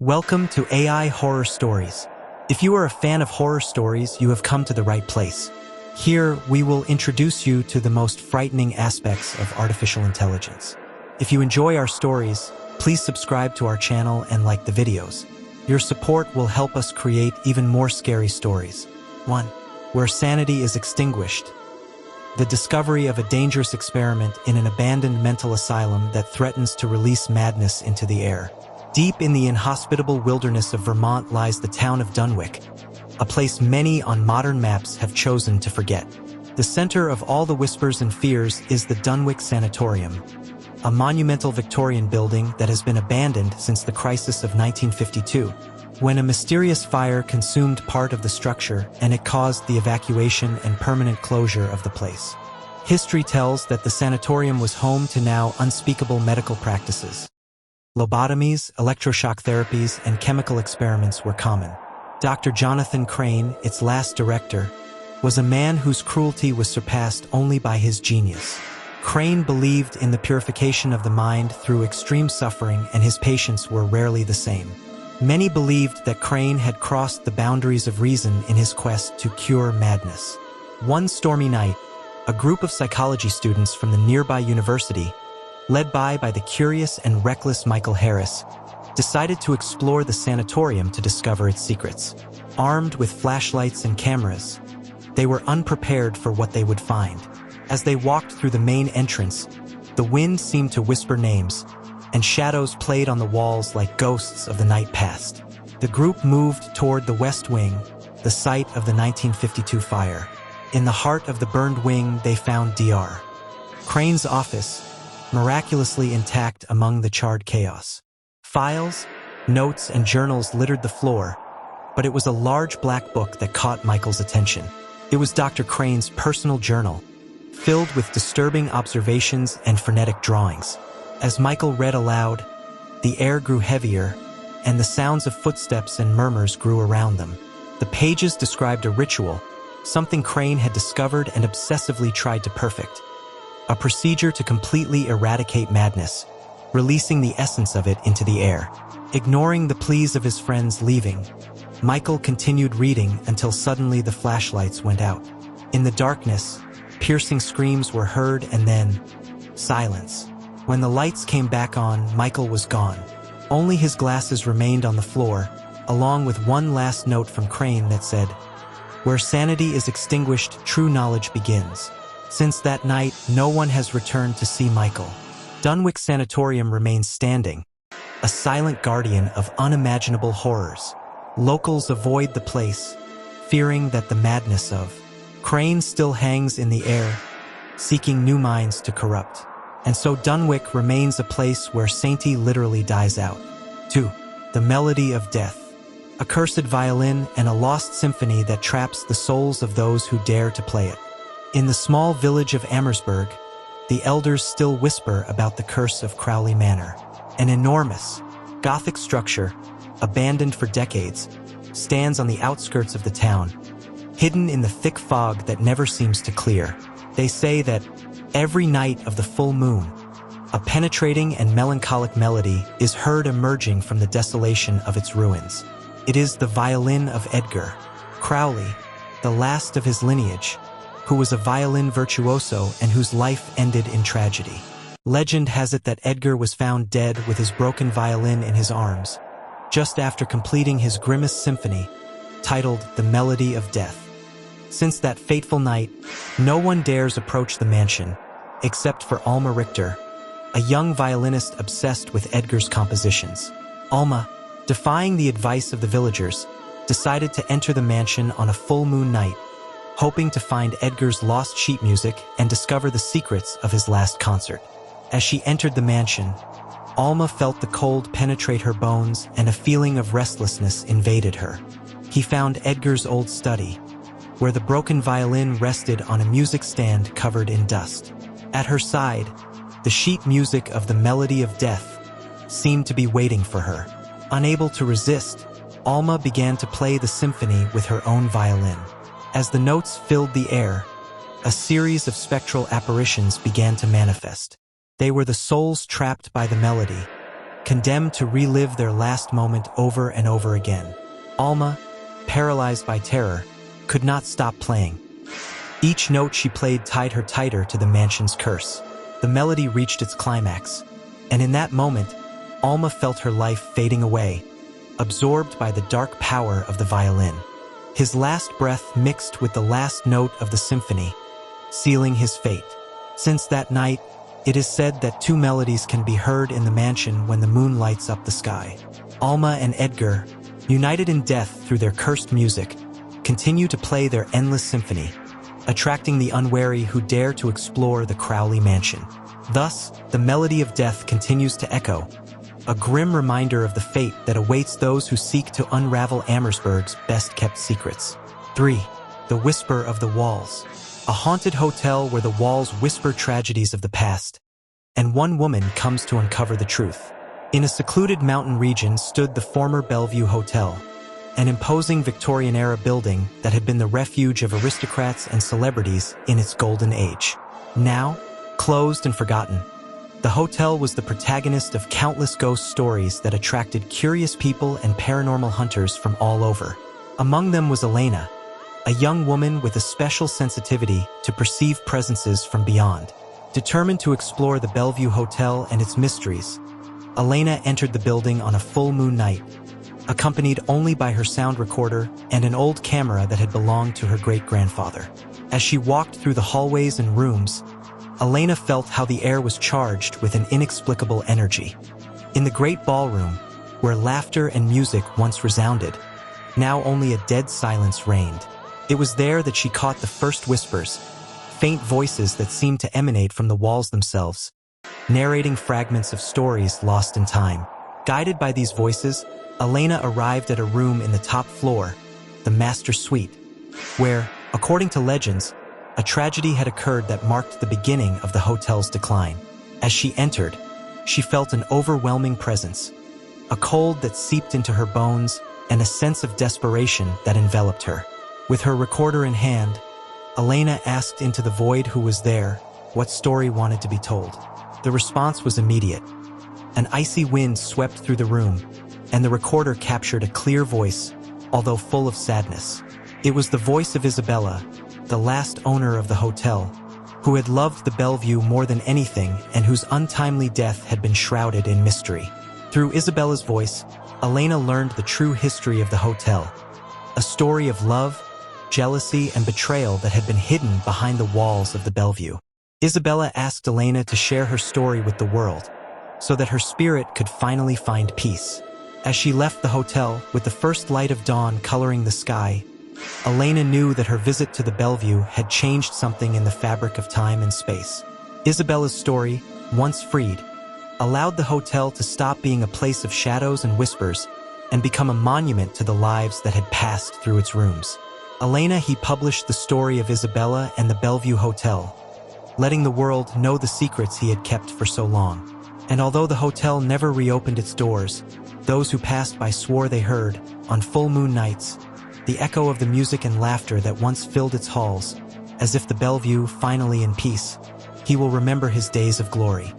Welcome to AI Horror Stories. If you are a fan of horror stories, you have come to the right place. Here, we will introduce you to the most frightening aspects of artificial intelligence. If you enjoy our stories, please subscribe to our channel and like the videos. Your support will help us create even more scary stories. 1. Where sanity is extinguished. The discovery of a dangerous experiment in an abandoned mental asylum that threatens to release madness into the air. Deep in the inhospitable wilderness of Vermont lies the town of Dunwich, a place many on modern maps have chosen to forget. The center of all the whispers and fears is the Dunwich Sanatorium, a monumental Victorian building that has been abandoned since the crisis of 1952, when a mysterious fire consumed part of the structure and it caused the evacuation and permanent closure of the place. History tells that the sanatorium was home to now unspeakable medical practices. Lobotomies, electroshock therapies, and chemical experiments were common. Dr. Jonathan Crane, its last director, was a man whose cruelty was surpassed only by his genius. Crane believed in the purification of the mind through extreme suffering, and his patients were rarely the same. Many believed that Crane had crossed the boundaries of reason in his quest to cure madness. One stormy night, a group of psychology students from the nearby university, led by the curious and reckless Michael Harris, decided to explore the sanatorium to discover its secrets. Armed with flashlights and cameras, they were unprepared for what they would find. As they walked through the main entrance, the wind seemed to whisper names, and shadows played on the walls like ghosts of the night past. The group moved toward the West Wing, the site of the 1952 fire. In the heart of the burned wing, they found Dr. Crane's office, miraculously intact among the charred chaos. Files, notes, and journals littered the floor, but it was a large black book that caught Michael's attention. It was Dr. Crane's personal journal, filled with disturbing observations and frenetic drawings. As Michael read aloud, the air grew heavier, and the sounds of footsteps and murmurs grew around them. The pages described a ritual, something Crane had discovered and obsessively tried to perfect. A procedure to completely eradicate madness, releasing the essence of it into the air. Ignoring the pleas of his friends leaving, Michael continued reading until suddenly the flashlights went out. In the darkness, piercing screams were heard and then silence. When the lights came back on, Michael was gone. Only his glasses remained on the floor, along with one last note from Crane that said, "Where sanity is extinguished, true knowledge begins." Since that night, no one has returned to see Michael. Dunwich Sanatorium remains standing, a silent guardian of unimaginable horrors. Locals avoid the place, fearing that the madness of Crane still hangs in the air, seeking new minds to corrupt. And so Dunwich remains a place where sanctity literally dies out. 2. The Melody of Death. A cursed violin and a lost symphony that traps the souls of those who dare to play it. In the small village of Amersburg, the elders still whisper about the curse of Crowley Manor. An enormous, Gothic structure, abandoned for decades, stands on the outskirts of the town, hidden in the thick fog that never seems to clear. They say that every night of the full moon, a penetrating and melancholic melody is heard emerging from the desolation of its ruins. It is the violin of Edgar Crowley, the last of his lineage, who was a violin virtuoso and whose life ended in tragedy. Legend has it that Edgar was found dead with his broken violin in his arms, just after completing his grimmest symphony, titled The Melody of Death. Since that fateful night, no one dares approach the mansion, except for Alma Richter, a young violinist obsessed with Edgar's compositions. Alma, defying the advice of the villagers, decided to enter the mansion on a full moon night, hoping to find Edgar's lost sheet music and discover the secrets of his last concert. As she entered the mansion, Alma felt the cold penetrate her bones and a feeling of restlessness invaded her. He found Edgar's old study, where the broken violin rested on a music stand covered in dust. At her side, the sheet music of The Melody of Death seemed to be waiting for her. Unable to resist, Alma began to play the symphony with her own violin. As the notes filled the air, a series of spectral apparitions began to manifest. They were the souls trapped by the melody, condemned to relive their last moment over and over again. Alma, paralyzed by terror, could not stop playing. Each note she played tied her tighter to the mansion's curse. The melody reached its climax, and in that moment, Alma felt her life fading away, absorbed by the dark power of the violin. His last breath mixed with the last note of the symphony, sealing his fate. Since that night, it is said that two melodies can be heard in the mansion when the moon lights up the sky. Alma and Edgar, united in death through their cursed music, continue to play their endless symphony, attracting the unwary who dare to explore the Crowley mansion. Thus, the melody of death continues to echo, a grim reminder of the fate that awaits those who seek to unravel Amherstburg's best-kept secrets. 3. The Whisper of the Walls. A haunted hotel where the walls whisper tragedies of the past, and one woman comes to uncover the truth. In a secluded mountain region stood the former Bellevue Hotel, an imposing Victorian-era building that had been the refuge of aristocrats and celebrities in its golden age. Now, closed and forgotten, the hotel was the protagonist of countless ghost stories that attracted curious people and paranormal hunters from all over. Among them was Elena, a young woman with a special sensitivity to perceive presences from beyond. Determined to explore the Bellevue Hotel and its mysteries, Elena entered the building on a full moon night, accompanied only by her sound recorder and an old camera that had belonged to her great-grandfather. As she walked through the hallways and rooms, Elena felt how the air was charged with an inexplicable energy. In the great ballroom, where laughter and music once resounded, now only a dead silence reigned. It was there that she caught the first whispers, faint voices that seemed to emanate from the walls themselves, narrating fragments of stories lost in time. Guided by these voices, Elena arrived at a room in the top floor, the Master Suite, where, according to legends, a tragedy had occurred that marked the beginning of the hotel's decline. As she entered, she felt an overwhelming presence, a cold that seeped into her bones and a sense of desperation that enveloped her. With her recorder in hand, Elena asked into the void who was there what story wanted to be told. The response was immediate. An icy wind swept through the room, and the recorder captured a clear voice, although full of sadness. It was the voice of Isabella, the last owner of the hotel, who had loved the Bellevue more than anything and whose untimely death had been shrouded in mystery. Through Isabella's voice, Elena learned the true history of the hotel, a story of love, jealousy, and betrayal that had been hidden behind the walls of the Bellevue. Isabella asked Elena to share her story with the world, so that her spirit could finally find peace. As she left the hotel, with the first light of dawn coloring the sky, Elena knew that her visit to the Bellevue had changed something in the fabric of time and space. Isabella's story, once freed, allowed the hotel to stop being a place of shadows and whispers and become a monument to the lives that had passed through its rooms. Elena published the story of Isabella and the Bellevue Hotel, letting the world know the secrets he had kept for so long. And although the hotel never reopened its doors, those who passed by swore they heard, on full moon nights, the echo of the music and laughter that once filled its halls, as if the Bellevue, finally in peace, he will remember his days of glory.